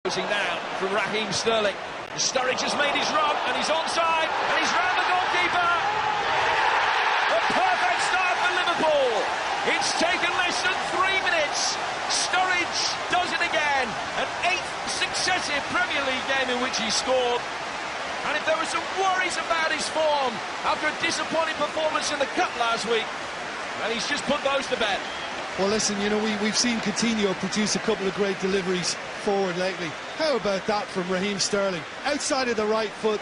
Closing down from Raheem Sterling. Sturridge has made his run and he's onside and he's round the goalkeeper. A perfect start for Liverpool. It's taken less than 3 minutes. Sturridge does it again. An 8th successive Premier League game in which he scored. And if there were some worries about his form after a disappointing performance in the Cup last week, and he's just put those to bed. Well, listen, you know, we've seen Coutinho produce a couple of great deliveries forward lately. How about that from Raheem Sterling? Outside of the right foot,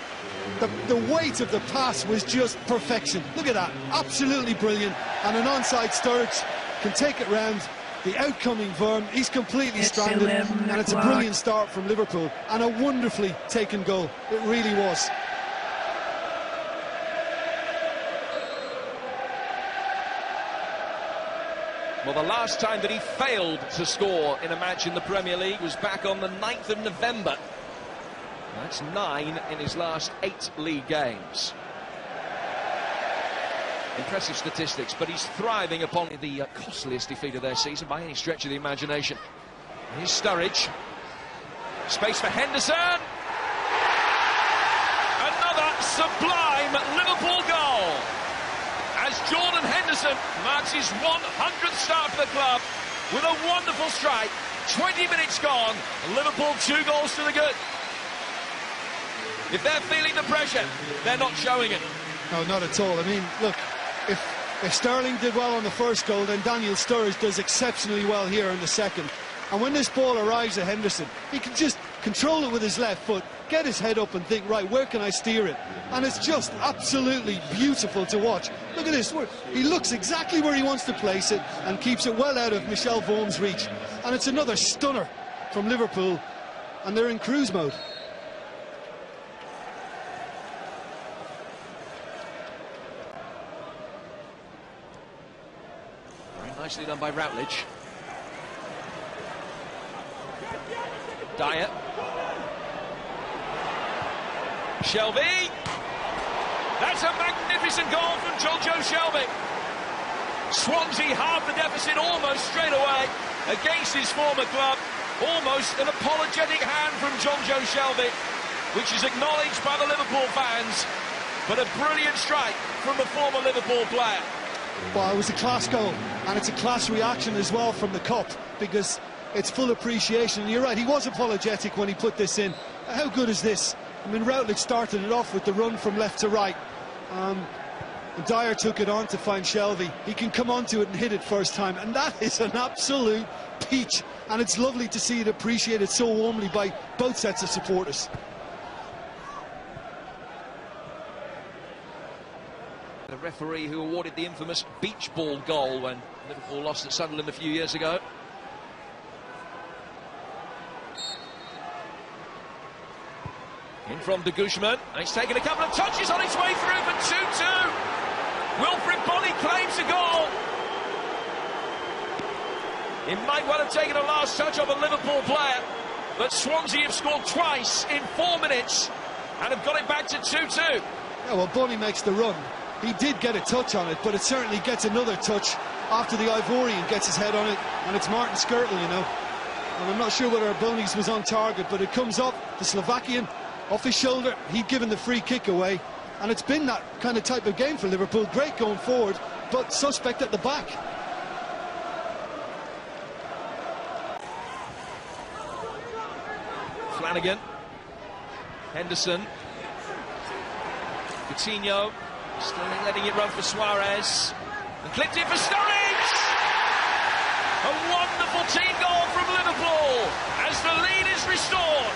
the weight of the pass was just perfection. Look at that, absolutely brilliant. And an onside Sturridge can take it round. The outcoming Verm, he's completely stranded, and it's a brilliant start from Liverpool and a wonderfully taken goal. It really was. Well, the last time that he failed to score in a match in the Premier League was back on the 9th of November. That's 9 in his last 8 league games. Impressive statistics, but he's thriving upon the costliest defeat of their season by any stretch of the imagination. Here's Sturridge. Space for Henderson. Another sublime Liverpool goal. As Jordan Henderson marks his 100th start for the club with a wonderful strike. 20 minutes gone, Liverpool 2 goals to the good. If they're feeling the pressure, they're not showing it. No, not at all. I mean, look, if Sterling did well on the first goal, then Daniel Sturridge does exceptionally well here in the second. And when this ball arrives at Henderson, he can just control it with his left foot, get his head up and think, right, where can I steer it? And it's just absolutely beautiful to watch. Look at this, he looks exactly where he wants to place it and keeps it well out of Michel Vorm's reach. And it's another stunner from Liverpool, and they're in cruise mode. Very nicely done by Routledge. Dyer. Shelby. That's a magnificent goal from Jojo Shelby. Swansea halved the deficit almost straight away against his former club. Almost an apologetic hand from Jojo Shelby, which is acknowledged by the Liverpool fans. But a brilliant strike from the former Liverpool player. Well, it was a class goal, and it's a class reaction as well from the Cup, because it's full appreciation. You're right, he was apologetic when he put this in. How good is this? I mean, Routledge started it off with the run from left to right. Dyer took it on to find Shelby. He can come onto it and hit it first time, and that is an absolute peach. And it's lovely to see it appreciated so warmly by both sets of supporters. The referee who awarded the infamous beach ball goal when Liverpool lost at Sunderland a few years ago. In from de Guzman, he's taken a couple of touches on his way through for 2-2. Wilfried Bony claims a goal. He might well have taken a last touch of a Liverpool player, but Swansea have scored twice in 4 minutes and have got it back to 2-2. Yeah, well, Bony makes the run. He did get a touch on it, but it certainly gets another touch after the Ivorian gets his head on it, and it's Martin Skrtel, you know. And I'm not sure whether Bony's was on target, but it comes up, the Slovakian, off his shoulder. He'd given the free kick away, and it's been that kind of type of game for Liverpool. Great going forward, but suspect at the back. Flanagan, Henderson, Coutinho, Sterling letting it run for Suarez, and clipped it for Sturridge. A wonderful team goal from Liverpool as the lead is restored.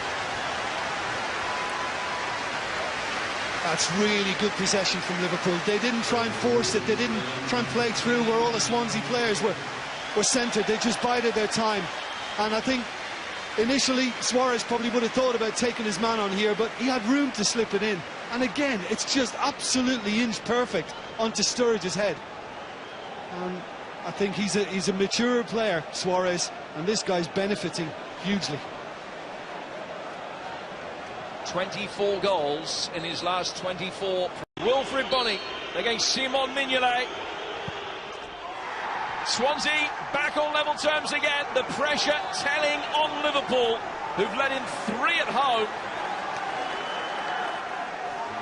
That's really good possession from Liverpool. They didn't try and force it, they didn't try and play through where all the Swansea players were centred. They just bided their time. And I think initially Suarez probably would have thought about taking his man on here, but he had room to slip it in. And again, it's just absolutely inch perfect onto Sturridge's head. I think he's a mature player, Suarez, and this guy's benefiting hugely. 24 goals in his last 24. Wilfried Bony against Simon Mignolet. Swansea back on level terms again. The pressure telling on Liverpool. who've led in 3 at home.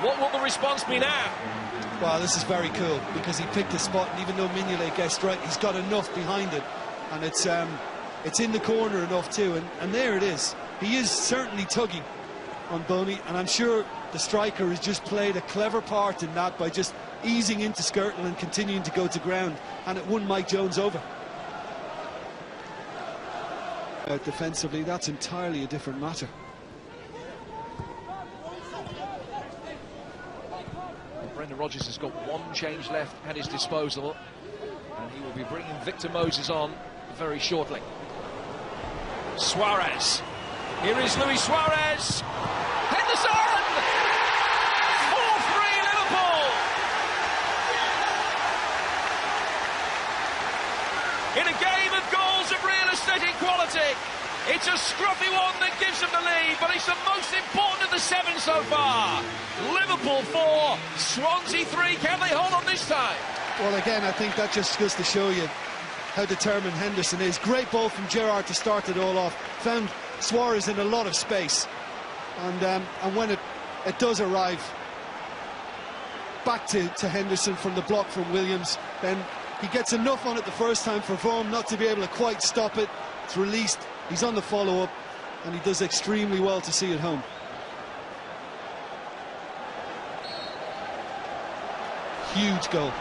What will the response be now? Well, this is very cool, because he picked a spot, and even though Mignolet gets right, he's got enough behind it, and it's in the corner enough too, and there it is. He is certainly tugging on Boney, and I'm sure the striker has just played a clever part in that by just easing into Skirtle and continuing to go to ground, and it won Mike Jones over. Defensively, that's entirely a different matter. Brendan Rodgers has got one change left at his disposal, and he will be bringing Victor Moses on very shortly. Suarez. Here is Luis Suarez. Henderson! 4-3 Liverpool! In a game of goals of real estate equality, it's a scruffy one that gives them the lead, but it's the most important of the 7 so far. Liverpool 4, Swansea 3. Can they hold on this time? Well, again, I think that just goes to show you how determined Henderson is. Great ball from Gerrard to start it all off. Found Suarez in a lot of space. And when it does arrive back to Henderson from the block from Williams, then he gets enough on it the first time for Vorm not to be able to quite stop it. It's released. He's on the follow-up, and he does extremely well to see it home. Huge goal.